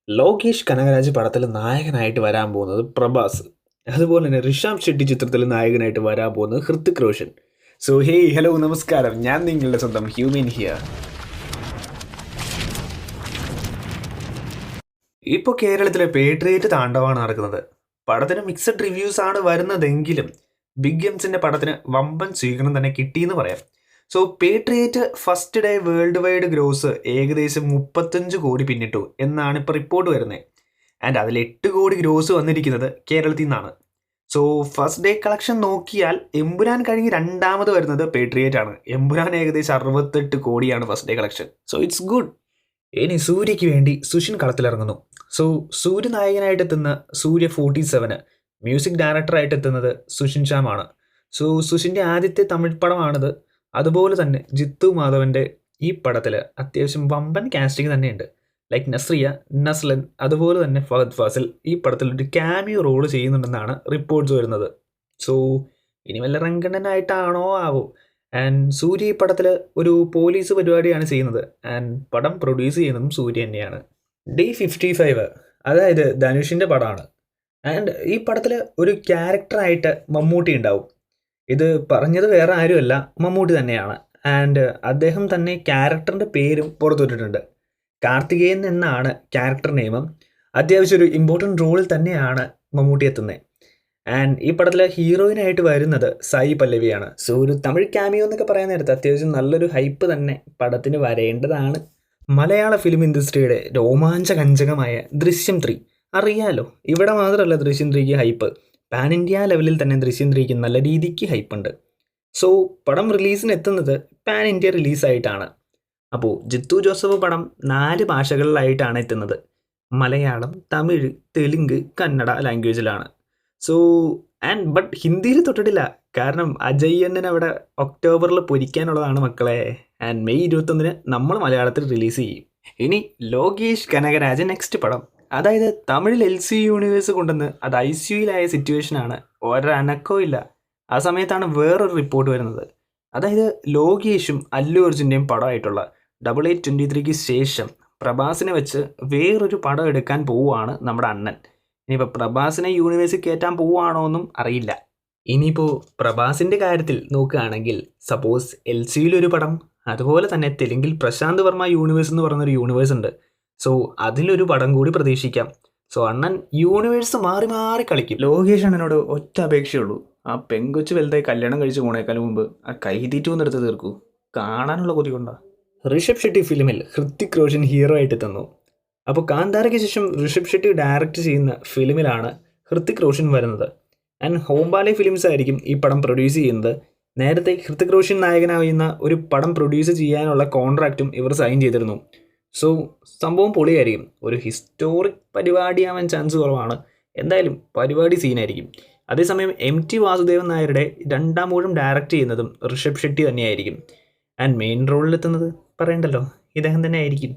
ലോകേഷ് കനകരാജ് പടത്തിൽ നായകനായിട്ട് വരാൻ പോകുന്നത് പ്രഭാസ്. അതുപോലെ തന്നെ ഋഷാബ് ഷെട്ടി ചിത്രത്തിൽ നായകനായിട്ട് വരാൻ പോകുന്നത് ഹൃത്തിക് റോഷൻ. സോ ഹലോ നമസ്കാരം, ഞാൻ നിങ്ങളുടെ സ്വന്തം ഹ്യൂമൻ ഹിയർ. ഇപ്പോൾ കേരളത്തിലെ പേട്രിയേറ്റ് താണ്ഡവമാണ് നടക്കുന്നത്. പടത്തിന് മിക്സഡ് റിവ്യൂസ് ആണ് വരുന്നതെങ്കിലും ബിഗ് ഗെയിംസിന്റെ പടത്തിന് വമ്പൻ സ്വീകരണം തന്നെ കിട്ടിയെന്ന് പറയാം. So Patriot first day world wide gross ഏകദേശം 35 കോടി പിന്നിട്ടു എന്നാണ് ഇപ്പോൾ റിപ്പോർട്ട് വരുന്നത്. ആൻഡ് അതിൽ 8 കോടി ഗ്രോസ് വന്നിരിക്കുന്നത് കേരളത്തിൽ നിന്നാണ്. സോ ഫസ്റ്റ് ഡേ കളക്ഷൻ നോക്കിയാൽ എമ്പുരാൻ കഴിഞ്ഞ് രണ്ടാമത് വരുന്നത് പേട്രിയേറ്റ് ആണ്. എമ്പുരാൻ ഏകദേശം 68 കോടിയാണ് first day collection. So it's good. ഇനി സൂര്യയ്ക്ക് വേണ്ടി സുഷിൻ കളത്തിലിറങ്ങുന്നു. സോ സൂര്യ നായകനായിട്ട് എത്തുന്ന സൂര്യ 47, മ്യൂസിക് ഡയറക്ടറായിട്ട് എത്തുന്നത് സുഷിൻ ശ്യാമാണ്. സോ സുഷിൻ്റെ ആദ്യത്തെ തമിഴ് പടമാണിത്. അതുപോലെ തന്നെ ജിത്തു മാധവൻ്റെ ഈ പടത്തിൽ അത്യാവശ്യം വമ്പൻ കാസ്റ്റിംഗ് തന്നെയുണ്ട്. ലൈക്ക് നസ്രിയ, നസ്ലൻ, അതുപോലെ തന്നെ ഫഹദ് ഫാസിൽ ഈ പടത്തിൽ ഒരു ക്യാമിയോ റോള് ചെയ്യുന്നുണ്ടെന്നാണ് റിപ്പോർട്ട്സ് വരുന്നത്. സോ ഇനി വല്ല റങ്കണ്ണനായിട്ടാണോ ആവോ. ആൻഡ് സൂര്യ ഈ പടത്തിൽ ഒരു പോലീസ് പരിപാടിയാണ് ചെയ്യുന്നത്. ആൻഡ് പടം പ്രൊഡ്യൂസ് ചെയ്യുന്നതും സൂര്യ തന്നെയാണ്. ഡേ 55, അതായത് ധനുഷിൻ്റെ പടമാണ്. ആൻഡ് ഈ പടത്തിൽ ഒരു ക്യാരക്ടറായിട്ട് മമ്മൂട്ടി ഉണ്ടാവും. ഇത് പറഞ്ഞത് വേറെ ആരുമല്ല, മമ്മൂട്ടി തന്നെയാണ്. ആൻഡ് അദ്ദേഹം തന്നെ ക്യാരക്ടറിൻ്റെ പേരും പുറത്തുവിട്ടിട്ടുണ്ട്. കാർത്തികേയൻ എന്നാണ് ക്യാരക്ടർ നെയിമും. അത്യാവശ്യം ഒരു ഇമ്പോർട്ടൻറ്റ് റോളിൽ തന്നെയാണ് മമ്മൂട്ടി എത്തുന്നത്. ആൻഡ് ഈ പടത്തിലെ ഹീറോയിനായിട്ട് വരുന്നത് സായി പല്ലവിയാണ്. സോ ഒരു തമിഴ് ക്യാമിയോ എന്നൊക്കെ പറയാൻ നേരത്ത് അത്യാവശ്യം നല്ലൊരു ഹൈപ്പ് തന്നെ പടത്തിന് വരേണ്ടതാണ്. മലയാള ഫിലിം ഇൻഡസ്ട്രിയുടെ രോമാഞ്ചകഞ്ചകമായ ദൃശ്യം 3 അറിയാലോ. ഇവിടെ മാത്രമല്ല ദൃശ്യം 3ക്ക് ഹൈപ്പ്, പാൻ ഇന്ത്യ ലെവലിൽ തന്നെ ദൃശ്യം 3ക്ക് നല്ല രീതിക്ക് ഹൈപ്പുണ്ട്. സോ പടം റിലീസിന് എത്തുന്നത് പാൻ ഇന്ത്യ റിലീസായിട്ടാണ്. അപ്പോൾ ജിത്തു ജോസഫ് പടം 4 ഭാഷകളിലായിട്ടാണ് എത്തുന്നത്. മലയാളം, തമിഴ്, തെലുങ്ക്, കന്നഡ ലാംഗ്വേജിലാണ്. സോ ബട്ട് ഹിന്ദിയിൽ തൊട്ടിട്ടില്ല. കാരണം അജയ് അണ്ണൻ അവിടെ ഒക്ടോബറിൽ പൊരിക്കാനുള്ളതാണ് മക്കളെ. ആൻഡ് മെയ് 21 നമ്മൾ മലയാളത്തിൽ റിലീസ് ചെയ്യും. ഇനി ലോകേഷ് കനകരാജ് നെക്സ്റ്റ് പടം, അതായത് തമിഴിൽ LC യൂണിവേഴ്സ് കൊണ്ടുവന്ന് അത് ICUയിലായ സിറ്റുവേഷനാണ്. ഒരനക്കവും ഇല്ല. ആ സമയത്താണ് വേറൊരു റിപ്പോർട്ട് വരുന്നത്. അതായത് ലോകേഷും അല്ലു അർജുൻ്റെയും പടമായിട്ടുള്ള 8823ക്ക് ശേഷം പ്രഭാസിനെ വെച്ച് വേറൊരു പടം എടുക്കാൻ പോവുകയാണ് നമ്മുടെ അണ്ണൻ. ഇനിയിപ്പോൾ പ്രഭാസിനെ യൂണിവേഴ്സിൽ കയറ്റാൻ പോവുകയാണോ എന്നും അറിയില്ല. ഇനിയിപ്പോൾ പ്രഭാസിൻ്റെ കാര്യത്തിൽ നോക്കുകയാണെങ്കിൽ സപ്പോസ് LCയിലൊരു പടം, അതുപോലെ തന്നെ തെലുങ്കിൽ പ്രശാന്ത് വർമ്മ യൂണിവേഴ്സ് എന്ന് പറഞ്ഞൊരു യൂണിവേഴ്സ് ഉണ്ട്. സോ അതിലൊരു പടം കൂടി പ്രതീക്ഷിക്കാം. സോ അണ്ണൻ യൂണിവേഴ്സ് മാറി മാറി കളിക്കും. ലോകേഷ് അണ്ണനോട് ഒറ്റ അപേക്ഷയുള്ളൂ, ആ പെങ്കൊച്ച് വലുതായി കല്യാണം കഴിച്ച് പോണേക്കാളും മുമ്പ് ആ കൈതീറ്റൊന്നും എടുത്ത് തീർക്കൂ. കാണാനുള്ള കൊതി കൊണ്ടാ. ഋഷഭ് ഷെട്ടി ഫിലിമിൽ ഹൃത്തിക് റോഷൻ ഹീറോ ആയിട്ട് എത്തുന്നു. അപ്പോൾ കാന്താരയ്ക്ക് ശേഷം ഋഷഭ് ഷെട്ടി ഡയറക്റ്റ് ചെയ്യുന്ന ഫിലിമിലാണ് ഹൃത്തിക് റോഷൻ വരുന്നത്. ആൻഡ് ഹോംബാലെ ഫിലിംസ് ആയിരിക്കും ഈ പടം പ്രൊഡ്യൂസ് ചെയ്യുന്നത്. നേരത്തെ ഹൃത്തിക് റോഷൻ നായകനാവുന്ന ഒരു പടം പ്രൊഡ്യൂസ് ചെയ്യാനുള്ള കോൺട്രാക്റ്റും ഇവർ സൈൻ ചെയ്തിരുന്നു. സോ സംഭവം പൊളിയായിരിക്കും. ഒരു ഹിസ്റ്റോറിക് പരിപാടിയാവാൻ ചാൻസ് കുറവാണ്. എന്തായാലും പരിപാടി സീനായിരിക്കും. അതേസമയം MT വാസുദേവൻ നായരുടെ രണ്ടാം ഊഴം ഡയറക്റ്റ് ചെയ്യുന്നതും ഋഷഭ് ഷെട്ടി തന്നെയായിരിക്കും. ആൻഡ് മെയിൻ റോളിലെത്തുന്നത് പറയണ്ടല്ലോ, ഇദ്ദേഹം തന്നെ ആയിരിക്കും.